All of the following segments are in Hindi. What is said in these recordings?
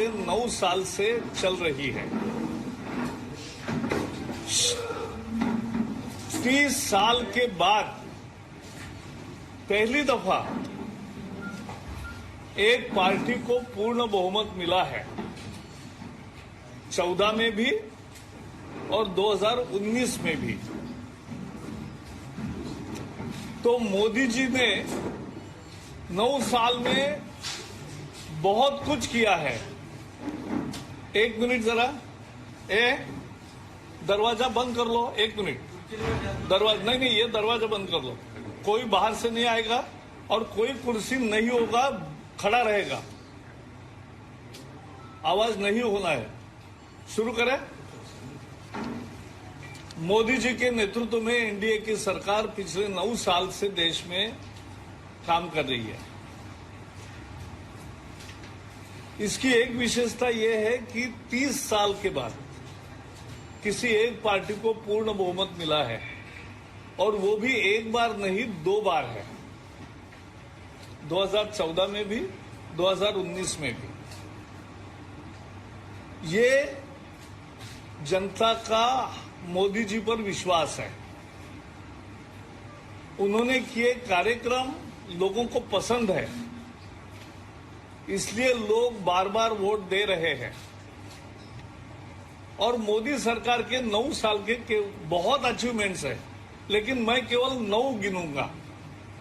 पिछले 9 साल से चल रही है। 30 साल के बाद पहली दफा एक पार्टी को पूर्ण बहुमत मिला है, 14 में भी और 2019 में भी। तो मोदी जी ने 9 साल में बहुत कुछ किया है। एक मिनट जरा, दरवाजा बंद कर लो, 1 मिनट। दरवाजा नहीं, ये दरवाजा बंद कर लो। कोई बाहर से नहीं आएगा और कोई कुर्सी नहीं होगा, खड़ा रहेगा, आवाज नहीं होना है। शुरू करें। मोदी जी के नेतृत्व में एनडीए की सरकार पिछले 9 साल से देश में काम कर रही है। इसकी एक विशेषता यह है कि 30 साल के बाद किसी एक पार्टी को पूर्ण बहुमत मिला है, और वो भी एक बार नहीं 2 बार है, 2014 में भी 2019 में भी। ये जनता का मोदी जी पर विश्वास है। उन्होंने किए कार्यक्रम लोगों को पसंद है, इसलिए लोग बार बार वोट दे रहे हैं। और मोदी सरकार के 9 साल के बहुत अचीवमेंट्स है, लेकिन मैं केवल 9 गिनूंगा।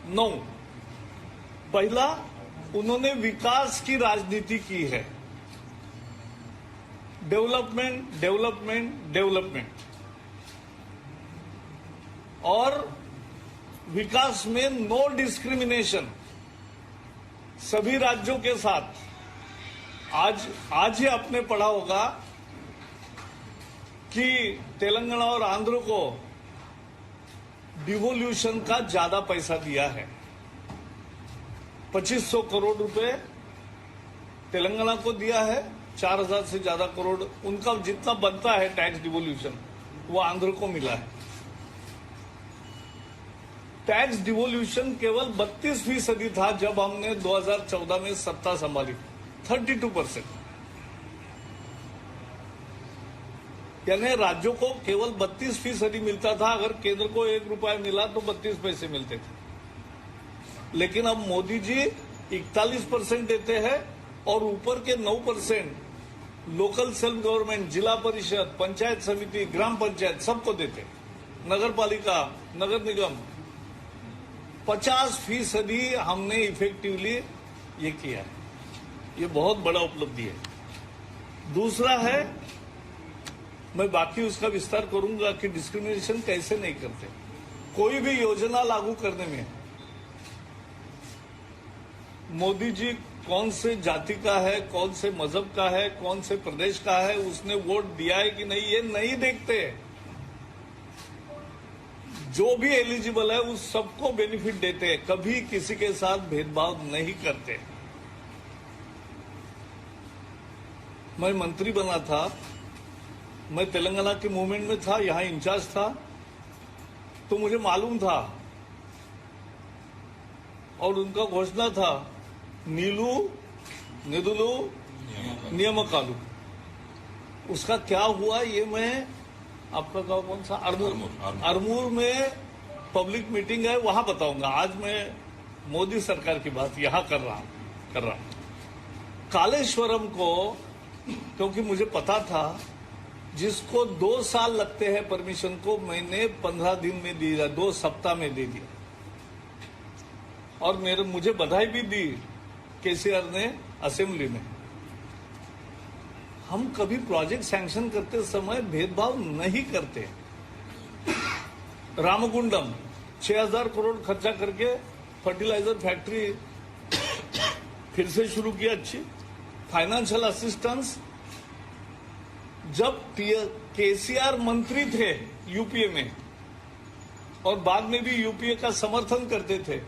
9। पहला, उन्होंने विकास की राजनीति की है। Development, development, development. और विकास में नो डिस्क्रिमिनेशन, सभी राज्यों के साथ। आज ही आपने पढ़ा होगा कि तेलंगाना और आंध्र को डिवोल्यूशन का ज्यादा पैसा दिया है। 2500 करोड़ रुपए तेलंगाना को दिया है, 4000 से ज्यादा करोड़ उनका जितना बनता है टैक्स डिवोल्यूशन, वो आंध्र को मिला है। टैक्स डिवोल्यूशन केवल 32% था जब हमने 2014 में सत्ता संभाली, 32%। यानी राज्यों को केवल 32% मिलता था। अगर केंद्र को 1 रुपया मिला तो 32 पैसे मिलते थे। लेकिन अब मोदी जी 41% देते हैं, और ऊपर के 9% लोकल सेल्फ गवर्नमेंट, जिला परिषद, पंचायत समिति, ग्राम पंचायत सबको देते। नगर पालिका, नगर निगम 50% हमने इफेक्टिवली ये किया है। ये बहुत बड़ा उपलब्धि है। दूसरा है, मैं बाकी उसका विस्तार करूंगा कि डिस्क्रिमिनेशन कैसे नहीं करते। कोई भी योजना लागू करने में मोदी जी कौन से जाति का है, कौन से मजहब का है, कौन से प्रदेश का है, उसने वोट दिया है कि नहीं, ये नहीं देखते। जो भी एलिजिबल है उस सबको बेनिफिट देते हैं, कभी किसी के साथ भेदभाव नहीं करते। मैं मंत्री बना था, मैं तेलंगाना के मूवमेंट में था, यहां इंचार्ज था, तो मुझे मालूम था और उनका घोषणा था, नीलू निधुलू नियमकालू। उसका क्या हुआ ये मैं, आपका गांव कौन सा, आरमूर में पब्लिक मीटिंग है, वहां बताऊंगा। आज मैं मोदी सरकार की बात यहां कर रहा हूं। कालेश्वरम को, क्योंकि मुझे पता था जिसको 2 साल लगते हैं परमिशन को, मैंने 15 दिन में दिया, 2 सप्ताह में दे दिया। और मुझे बधाई भी दी केसीआर ने असेंबली में। हम कभी प्रोजेक्ट सैंक्शन करते समय भेदभाव नहीं करते। रामगुंडम 6000 करोड़ खर्चा करके फर्टिलाइजर फैक्ट्री फिर से शुरू की, अच्छी फाइनेंशियल असिस्टेंस। जब केसीआर मंत्री थे यूपीए में, और बाद में भी यूपीए का समर्थन करते थे,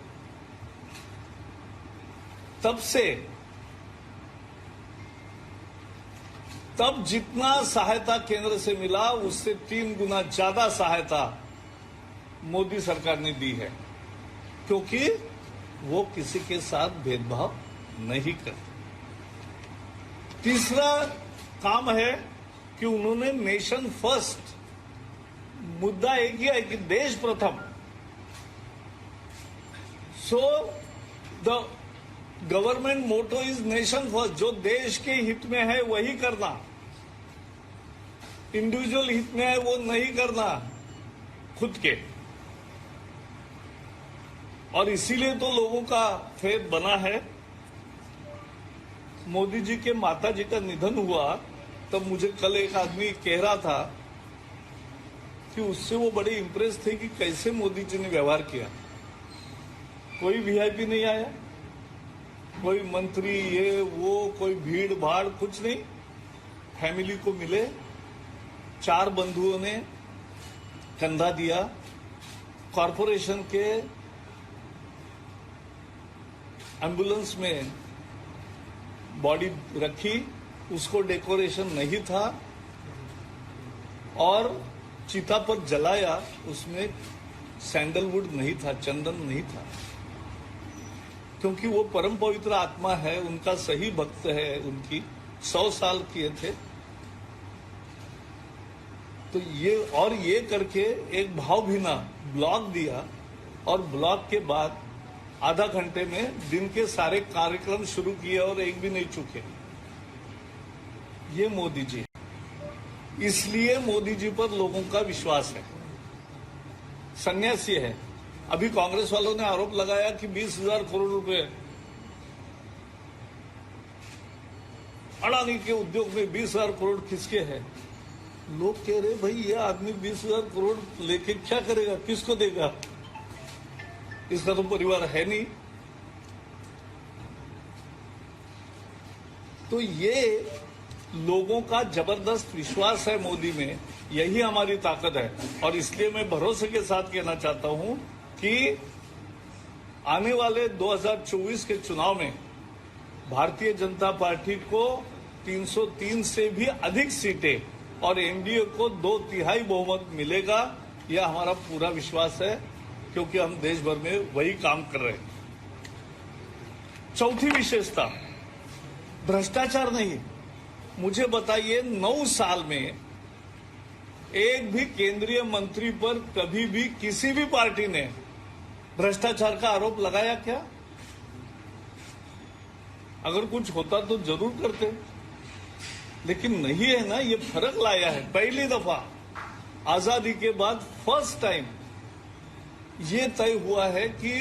तब जितना सहायता केंद्र से मिला उससे 3 गुना ज्यादा सहायता मोदी सरकार ने दी है, क्योंकि वो किसी के साथ भेदभाव नहीं करते। तीसरा काम है कि उन्होंने नेशन फर्स्ट, मुद्दा एक ही है कि देश प्रथम। So the government motto is nation first. जो देश के हित में है वही करना, इंडिविजुअल हित में है वो नहीं करना खुद के। और इसीलिए तो लोगों का फेथ बना है। मोदी जी के माता जी का निधन हुआ तब मुझे कल एक आदमी कह रहा था कि उससे वो बड़े इंप्रेस थे कि कैसे मोदी जी ने व्यवहार किया। कोई वीआईपी नहीं आया, कोई मंत्री ये वो, कोई भीड़ भाड़ कुछ नहीं। फैमिली को मिले, 4 बंधुओं ने कंधा दिया, कॉरपोरेशन के एम्बुलेंस में बॉडी रखी, उसको डेकोरेशन नहीं था, और चिता पर जलाया, उसमें सैंडलवुड नहीं था, चंदन नहीं था, क्योंकि वो परम पवित्र आत्मा है, उनका सही भक्त है। उनकी 100 साल किए थे। तो ये करके एक भावभीना ब्लॉग दिया, और ब्लॉग के बाद आधा घंटे में दिन के सारे कार्यक्रम शुरू किए और एक भी नहीं चूके। ये मोदी जी, इसलिए मोदी जी पर लोगों का विश्वास है। सन्यासी है। अभी कांग्रेस वालों ने आरोप लगाया कि 20,000 करोड़ रुपए अडानी के उद्योग में 20,000 करोड़ किसके हैं। लोग कह रहे भाई ये आदमी 20,000 करोड़ लेके क्या करेगा, किसको देगा, इसका तो परिवार है नहीं। तो ये लोगों का जबरदस्त विश्वास है मोदी में, यही हमारी ताकत है। और इसलिए मैं भरोसे के साथ कहना चाहता हूं कि आने वाले 2024 के चुनाव में भारतीय जनता पार्टी को 303 से भी अधिक सीटें और एनडीए को 2/3 बहुमत मिलेगा। यह हमारा पूरा विश्वास है, क्योंकि हम देश भर में वही काम कर रहे हैं। चौथी विशेषता, भ्रष्टाचार नहीं। मुझे बताइए 9 साल में एक भी केंद्रीय मंत्री पर कभी भी किसी भी पार्टी ने भ्रष्टाचार का आरोप लगाया क्या? अगर कुछ होता तो जरूर करते, लेकिन नहीं है ना। ये फर्क लाया है। पहली दफा आजादी के बाद फर्स्ट टाइम ये तय हुआ है कि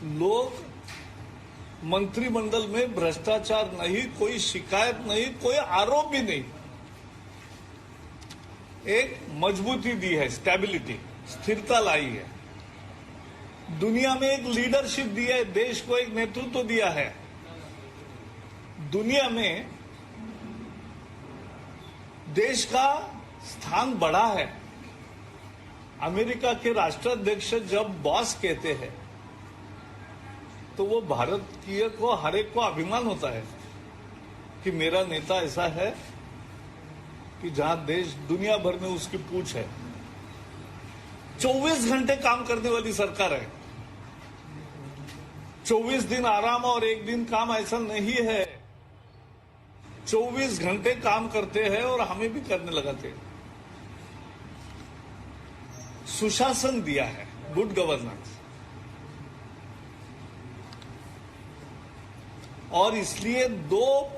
लोग मंत्रिमंडल में भ्रष्टाचार नहीं, कोई शिकायत नहीं, कोई आरोप भी नहीं। एक मजबूती दी है, स्टेबिलिटी, स्थिरता लाई है। दुनिया में एक लीडरशिप दी है, देश को एक नेतृत्व दिया है। दुनिया में देश का स्थान बढ़ा है। अमेरिका के राष्ट्राध्यक्ष जब बॉस कहते हैं तो वो भारतीय को हर एक को अभिमान होता है कि मेरा नेता ऐसा है कि जहां देश दुनिया भर में उसकी पूछ है। 24 घंटे काम करने वाली सरकार है। 24 दिन आराम और 1 दिन काम, ऐसा नहीं है। 24 घंटे काम करते हैं और हमें भी करने लगाते हैं। सुशासन दिया है, गुड गवर्नेंस। और इसलिए 2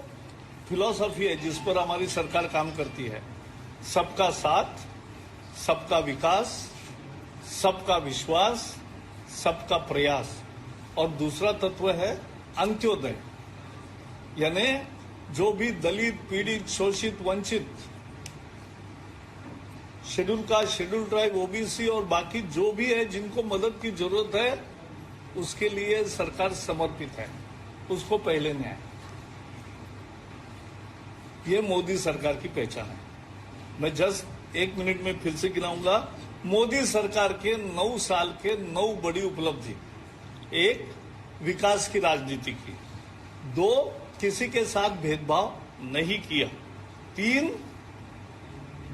फिलॉसफी है जिस पर हमारी सरकार काम करती है। सबका साथ, सबका विकास, सबका विश्वास, सबका प्रयास। और दूसरा तत्व है अंत्योदय, यानी जो भी दलित, पीड़ित, शोषित, वंचित, schedule caste, schedule tribe, OBC और बाकी जो भी है जिनको मदद की जरूरत है, उसके लिए सरकार समर्पित है। उसको पहले न्याय, ये मोदी सरकार की पहचान है। मैं जस्ट 1 मिनट में फिर से गिनाऊंगा। मोदी सरकार के 9 साल के 9 बड़ी उपलब्धि। 1, विकास की राजनीति की। 2, किसी के साथ भेदभाव नहीं किया। 3,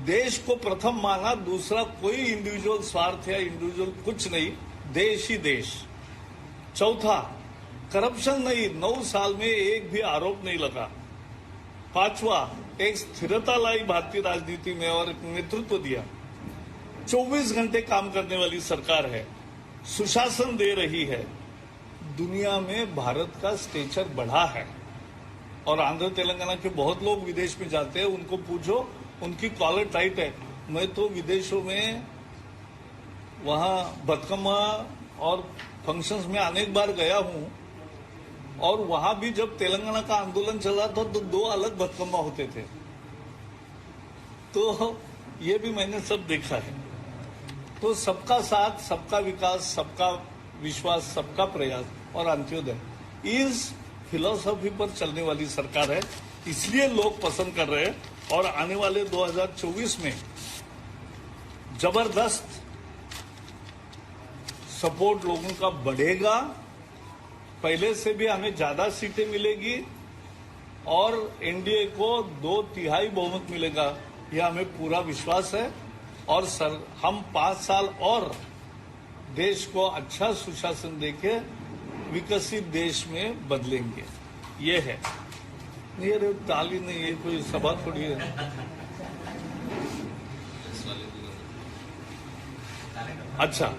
देश को प्रथम माना। दूसरा, कोई इंडिविजुअल स्वार्थ या इंडिविजुअल कुछ नहीं, देश ही देश। 4, करप्शन नहीं, 9 साल में एक भी आरोप नहीं लगा। पांचवा, एक स्थिरता लाई भारतीय राजनीति में और एक नेतृत्व दिया। 24 घंटे काम करने वाली सरकार है, सुशासन दे रही है। दुनिया में भारत का स्टेचर बढ़ा है। और आंध्र तेलंगाना के बहुत लोग विदेश में जाते हैं, उनको पूछो, उनकी कॉलर टाइट है। मैं तो विदेशों में वहां बतकम्मा और फंक्शंस में अनेक बार गया हूं, और वहां भी जब तेलंगाना का आंदोलन चला था तो 2 अलग बतकम्मा होते थे। तो ये भी मैंने सब देखा है। तो सबका साथ, सबका विकास, सबका विश्वास, सबका प्रयास और अंत्योदय, इस फिलॉसफी पर चलने वाली सरकार है। इसलिए लोग पसंद कर रहे हैं। और आने वाले 2024 में जबरदस्त सपोर्ट लोगों का बढ़ेगा। पहले से भी हमें ज्यादा सीटें मिलेगी और एनडीए को 2/3 बहुमत मिलेगा, यह हमें पूरा विश्वास है। और हम 5 साल और देश को अच्छा सुशासन देके विकसित देश में बदलेंगे। ये है। ये ताली नहीं, ये कोई सभा थोड़ी है। अच्छा,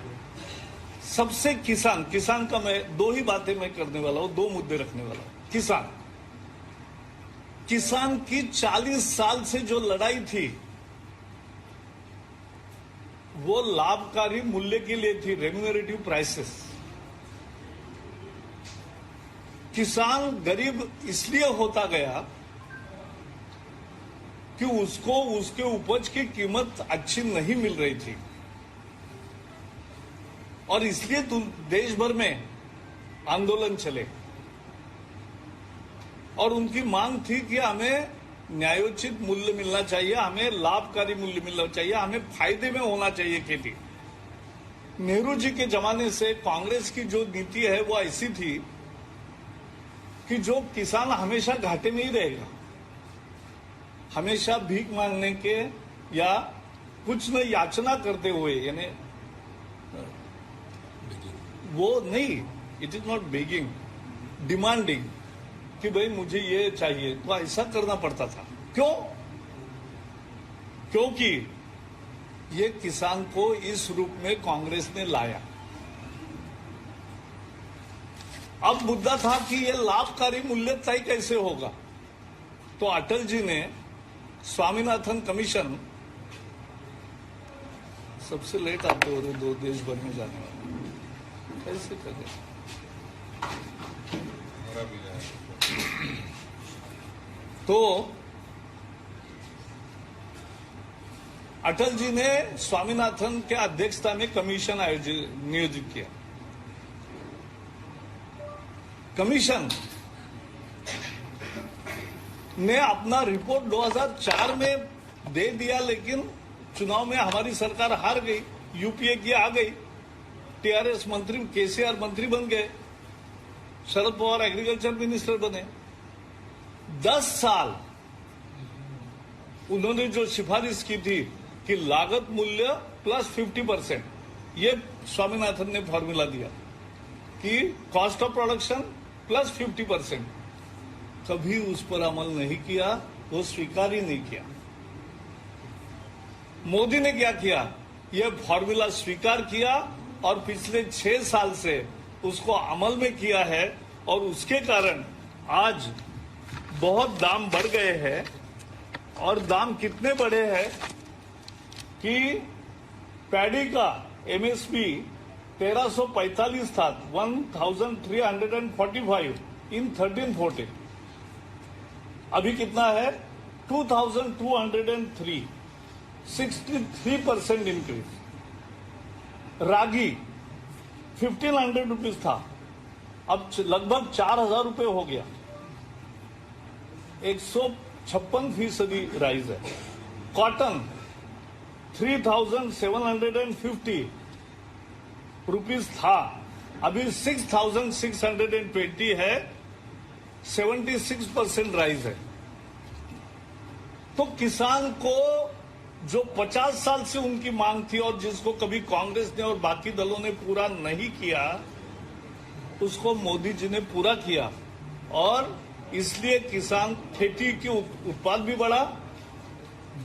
सबसे किसान का मैं 2 ही बातें मैं करने वाला हूं, 2 मुद्दे रखने वाला हूं। किसान की 40 साल से जो लड़ाई थी वो लाभकारी मूल्य के लिए थी, रेम्यूनरेटिव प्राइसेस। किसान गरीब इसलिए होता गया कि उसको उसके उपज की कीमत अच्छी नहीं मिल रही थी, और इसलिए देश भर में आंदोलन चले। और उनकी मांग थी कि हमें न्यायोचित मूल्य मिलना चाहिए, हमें लाभकारी मूल्य मिलना चाहिए, हमें फायदे में होना चाहिए खेती। नेहरू जी के जमाने से कांग्रेस की जो नीति है वो ऐसी थी कि जो किसान हमेशा घाटे में ही रहेगा, हमेशा भीख मांगने के या कुछ न याचना करते हुए, यानी वो नहीं, it is not begging, demanding कि भाई मुझे ये चाहिए, तो ऐसा करना पड़ता था। क्यों? क्योंकि ये किसान को इस रूप में कांग्रेस ने लाया। अब मुद्दा था कि ये लाभकारी मूल्य तय कैसे होगा। तो अटल जी ने स्वामीनाथन कमीशन, सबसे लेट आते हो रहे 2 देश भर में जाने वाले, कैसे करें? तो अटल जी ने स्वामीनाथन के अध्यक्षता में कमीशन नियोजित किया। कमीशन ने अपना रिपोर्ट 2004 में दे दिया, लेकिन चुनाव में हमारी सरकार हार गई, यूपीए की आ गई, टीआरएस मंत्री केसीआर मंत्री बन गए, शरद पवार एग्रीकल्चर मिनिस्टर बने। 10 साल उन्होंने जो सिफारिश की थी कि लागत मूल्य प्लस 50%, ये स्वामीनाथन ने फॉर्मूला दिया कि कॉस्ट ऑफ प्रोडक्शन प्लस 50%, कभी उस पर अमल नहीं किया, वो स्वीकार ही नहीं किया। मोदी ने क्या किया? ये फॉर्मूला स्वीकार किया और पिछले 6 साल से उसको अमल में किया है, और उसके कारण आज बहुत दाम बढ़ गए हैं। और दाम कितने बढ़े हैं कि पैडी का एमएसपी 1345 था, 1345 इन 1314, अभी कितना है? 2203, 63% इंक्रीज। रागी 1500 रुपीज था, अब लगभग 4000 रुपए हो गया, 156% राइज है। कॉटन 3750 रुपीज था, अभी 6620 है, 76% राइज है। तो किसान को जो 50 साल से उनकी मांग थी और जिसको कभी कांग्रेस ने और बाकी दलों ने पूरा नहीं किया, उसको मोदी जी ने पूरा किया। और इसलिए किसान खेती की उत्पाद भी बढ़ा,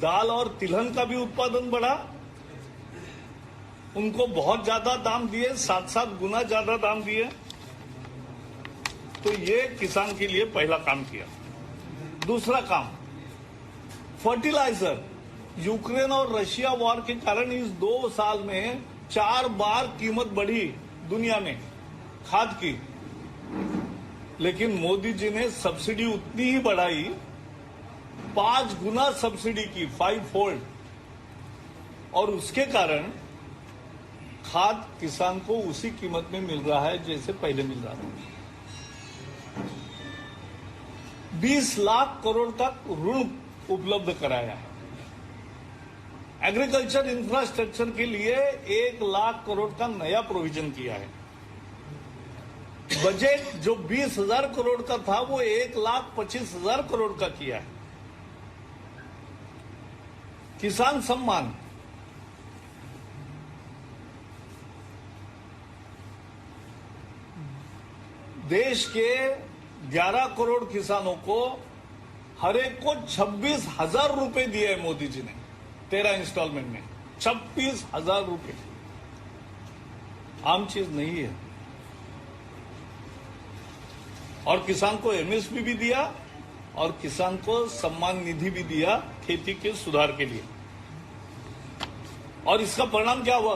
दाल और तिलहन का भी उत्पादन बढ़ा, उनको बहुत ज्यादा दाम दिए, 7-7 गुना ज्यादा दाम दिए। तो ये किसान के लिए पहला काम किया। दूसरा काम, फर्टिलाइजर। यूक्रेन और रशिया वॉर के कारण इस 2 साल में 4 बार कीमत बढ़ी दुनिया में खाद की, लेकिन मोदी जी ने सब्सिडी उतनी ही बढ़ाई, 5 गुना सब्सिडी की, 5 फोल्ड, और उसके कारण खाद किसान को उसी कीमत में मिल रहा है जैसे पहले मिल रहा था। 20 लाख करोड़ तक ऋण उपलब्ध कराया है। एग्रीकल्चर इंफ्रास्ट्रक्चर के लिए 1 लाख करोड़ का नया प्रोविजन किया है। बजट जो 20,000 करोड़ का था वो 1,25,000 करोड़ का किया है। किसान सम्मान, देश के 11 करोड़ किसानों को हर एक को 26,000 रुपए दिए है मोदी जी ने 13 इंस्टॉलमेंट में। 26,000 रुपए आम चीज नहीं है। और किसान को एमएसपी भी दिया और किसान को सम्मान निधि भी दिया खेती के सुधार के लिए। और इसका परिणाम क्या हुआ?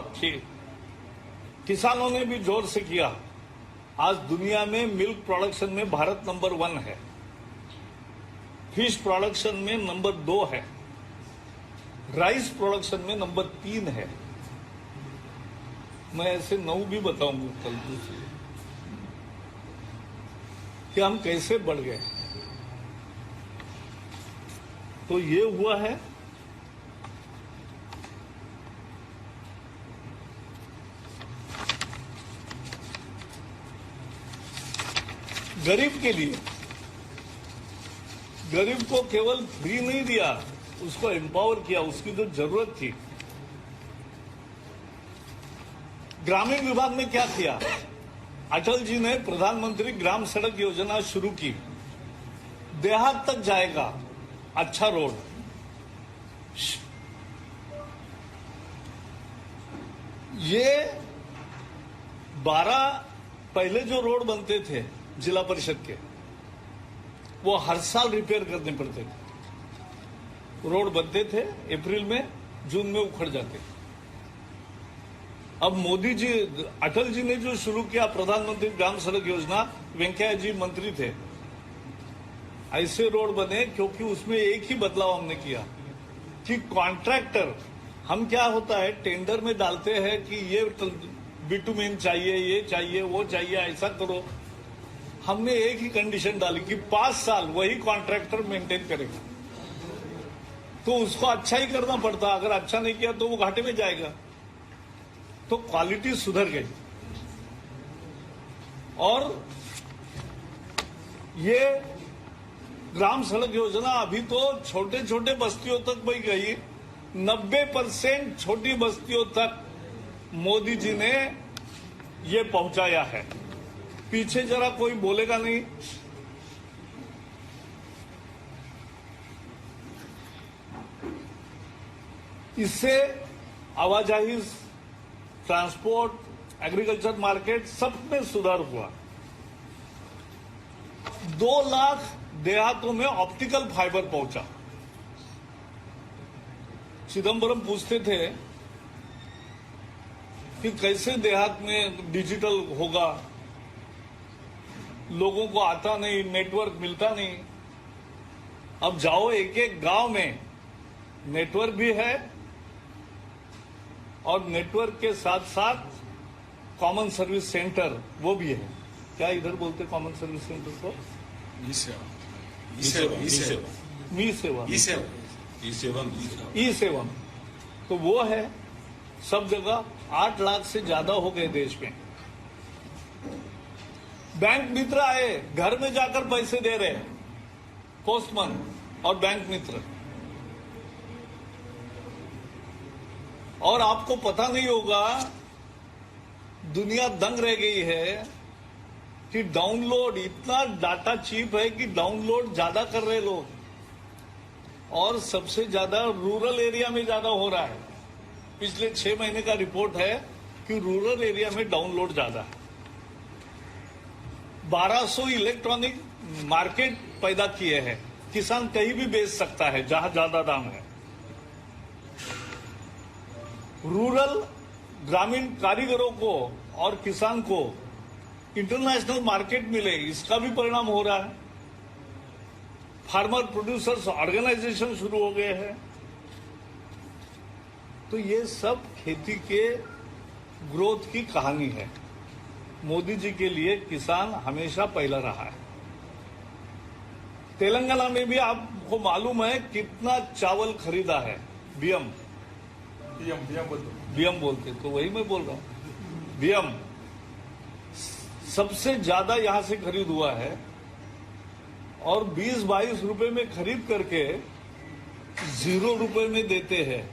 किसानों ने भी जोर से किया। आज दुनिया में मिल्क प्रोडक्शन में भारत नंबर 1 है, फिश प्रोडक्शन में नंबर 2 है, राइस प्रोडक्शन में नंबर 3 है। मैं ऐसे 9 भी बताऊंगा कल दूसरे कि हम कैसे बढ़ गए। तो ये हुआ है। गरीब के लिए, गरीब को केवल फ्री नहीं दिया, उसको एम्पावर किया, उसकी जो जरूरत थी। ग्रामीण विभाग में क्या किया? अटल जी ने प्रधानमंत्री ग्राम सड़क योजना शुरू की, देहात तक जाएगा अच्छा रोड। ये 12 पहले जो रोड बनते थे जिला परिषद के, वो हर साल रिपेयर करने पड़ते थे। रोड बनते थे, अप्रैल में जून में उखड़ जाते। अब मोदी जी, अटल जी ने जो शुरू किया प्रधानमंत्री ग्राम सड़क योजना, वेंकैया जी मंत्री थे, ऐसे रोड बने क्योंकि उसमें एक ही बदलाव हमने किया कि कॉन्ट्रैक्टर, हम क्या होता है टेंडर में डालते हैं कि ये बिटुमेन चाहिए, ये चाहिए, वो चाहिए, ऐसा करो। हमने एक ही कंडीशन डाली कि 5 साल वही कॉन्ट्रैक्टर मेंटेन करेगा। तो उसको अच्छा ही करना पड़ता, अगर अच्छा नहीं किया तो वो घाटे में जाएगा। तो क्वालिटी सुधर गई। और ये ग्राम सड़क योजना अभी तो छोटे छोटे बस्तियों तक भी गई। 90% छोटी बस्तियों तक मोदी जी ने ये पहुंचाया है। पीछे जरा कोई बोलेगा नहीं। इससे आवाजाही, ट्रांसपोर्ट, एग्रीकल्चर मार्केट सब में सुधार हुआ। 2 लाख देहातों में ऑप्टिकल फाइबर पहुंचा। चिदम्बरम पूछते थे कि कैसे देहात में डिजिटल होगा, लोगों को आता नहीं, नेटवर्क मिलता नहीं। अब जाओ, एक एक गांव में नेटवर्क भी है और नेटवर्क के साथ साथ कॉमन सर्विस सेंटर वो भी है। क्या इधर बोलते कॉमन सर्विस सेंटर को? ई सेवा। तो वो है सब जगह। 8 लाख से ज्यादा हो गए देश में। बैंक मित्र आए, घर में जाकर पैसे दे रहे हैं, पोस्टमैन और बैंक मित्र। और आपको पता नहीं होगा, दुनिया दंग रह गई है कि डाउनलोड इतना डाटा चीप है कि डाउनलोड ज्यादा कर रहे लोग, और सबसे ज्यादा रूरल एरिया में ज्यादा हो रहा है। पिछले 6 महीने का रिपोर्ट है कि रूरल एरिया में डाउनलोड ज्यादा है। 1200 इलेक्ट्रॉनिक मार्केट पैदा किए हैं, किसान कहीं भी बेच सकता है जहां ज्यादा दाम है। रूरल ग्रामीण कारीगरों को और किसान को इंटरनेशनल मार्केट मिले, इसका भी परिणाम हो रहा है। फार्मर प्रोड्यूसर्स ऑर्गेनाइजेशन शुरू हो गए हैं। तो ये सब खेती के ग्रोथ की कहानी है। मोदी जी के लिए किसान हमेशा पहला रहा है। तेलंगाना में भी आपको मालूम है कितना चावल खरीदा है। बीएम बोलते, तो वही मैं बोल रहा हूं। बीएम सबसे ज्यादा यहां से खरीद हुआ है, और 20-22 रुपए में खरीद करके 0 रुपए में देते हैं,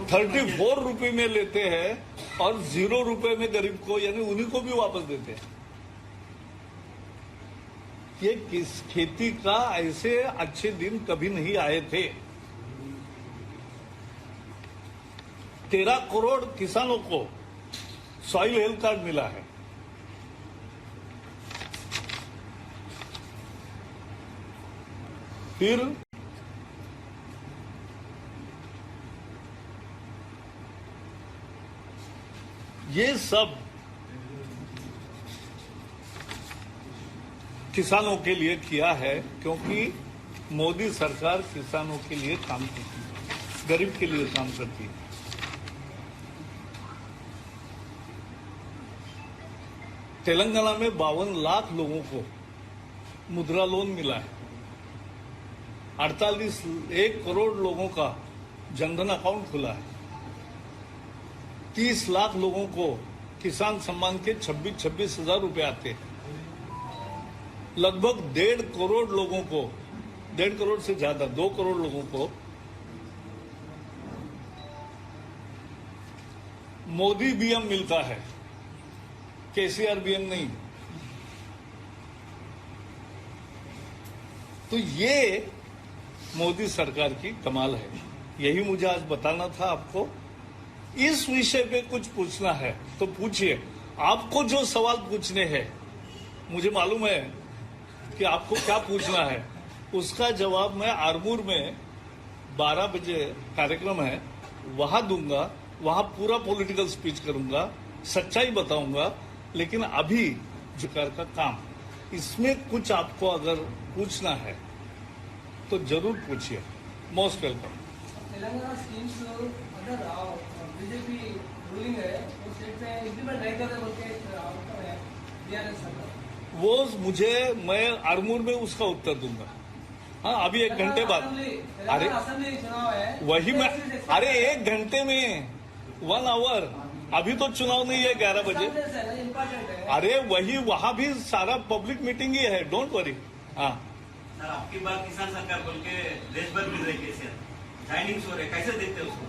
34 रुपए में लेते हैं, और 0 रुपए में गरीब को यानी उन्हीं को भी वापस देते हैं। ये किस खेती का ऐसे अच्छे दिन कभी नहीं आए थे। 13 करोड़ किसानों को सॉइल हेल्थ कार्ड मिला है। फिर ये सब किसानों के लिए किया है, क्योंकि मोदी सरकार किसानों के लिए काम करती है, गरीब के लिए काम करती है। तेलंगाना में 52 लाख लोगों को मुद्रा लोन मिला है। 1 करोड़ लोगों का जनधन अकाउंट खुला है। 30 लाख लोगों को किसान सम्मान के 26 हजार रुपए आते हैं। लगभग 1.5 करोड़ लोगों को, 1.5 करोड़ से ज्यादा 2 करोड़ लोगों को मोदी बीएम मिलता है, केसीआर बीएम नहीं। तो ये मोदी सरकार की कमाल है। यही मुझे आज बताना था आपको। इस विषय पे कुछ पूछना है तो पूछिए। आपको जो सवाल पूछने हैं, मुझे मालूम है कि आपको क्या पूछना है, उसका जवाब मैं आरमूर में 12 बजे कार्यक्रम है, वहां दूंगा। वहां पूरा पॉलिटिकल स्पीच करूंगा, सच्चाई बताऊंगा। लेकिन अभी सरकार का काम, इसमें कुछ आपको अगर पूछना है तो जरूर पूछिए। Most welcome. तेलंगाना स्कीम्स अगर बीजेपी रूलिंग है वो स्टेट में इम्प्लीमेंट नहीं कर रहे बोल के बीआरएस सरकार, वो मैं आरमूर में उसका उत्तर दूंगा। हाँ, अभी 1 घंटे बाद। अरे असेंबली चुनाव है, वही मैं, अरे 1 घंटे में 1 आवर, अभी तो चुनाव नहीं है 11 बजे। अरे वही, वहां भी सारा पब्लिक मीटिंग ही है, डोंट वरी। हाँ सर, आपकी बात किसान सरकार बोल के देश भर मिल रही है, ज्वाइनिंग्स हो रहे, कैसे देखते हैं उसको?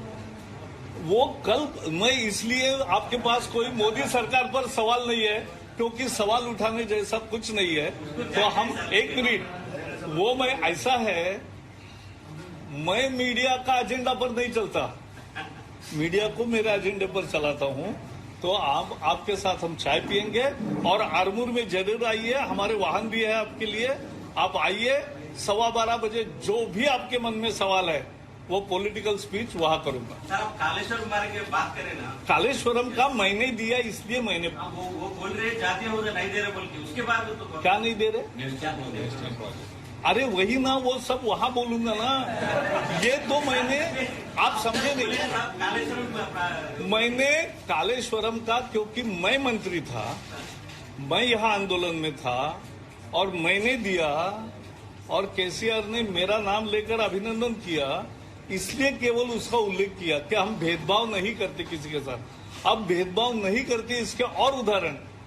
वो कल मैं, इसलिए आपके पास कोई मोदी सरकार पर सवाल नहीं है, क्योंकि सवाल उठाने जैसा कुछ नहीं है। तो हम 1 मिनट, वो मैं ऐसा है, मैं मीडिया का एजेंडा पर नहीं चलता, मीडिया को मेरे एजेंडे पर चलाता हूं। तो आपके साथ हम चाय पियेंगे, और आरमूर में जरूर आइए, हमारे वाहन भी है आपके लिए। आप आइए, 12:15 बजे जो भी आपके मन में सवाल है वो पॉलिटिकल स्पीच वहां करूंगा। सर, आप कालेश्वर मार्ग की बात करें ना, कालेश्वरम का मैंने दिया, इसलिए मैंने वो बोल रहे जातीय होगा नहीं दे रहे बोल के, उसके बाद तो क्या नहीं दे रहे? अरे वही ना, वो सब वहां बोलूंगा ना। ये तो मैंने, आप समझे नहीं, मैंने कालेश्वरम का, क्योंकि मैं मंत्री था, मैं यहां आंदोलन में था और मैंने दिया, और केसीआर ने मेरा नाम लेकर अभिनंदन किया, इसलिए केवल उसका उल्लेख किया कि हम भेदभाव नहीं करते किसी के साथ। अब भेदभाव नहीं करते, इसके और उदाहरण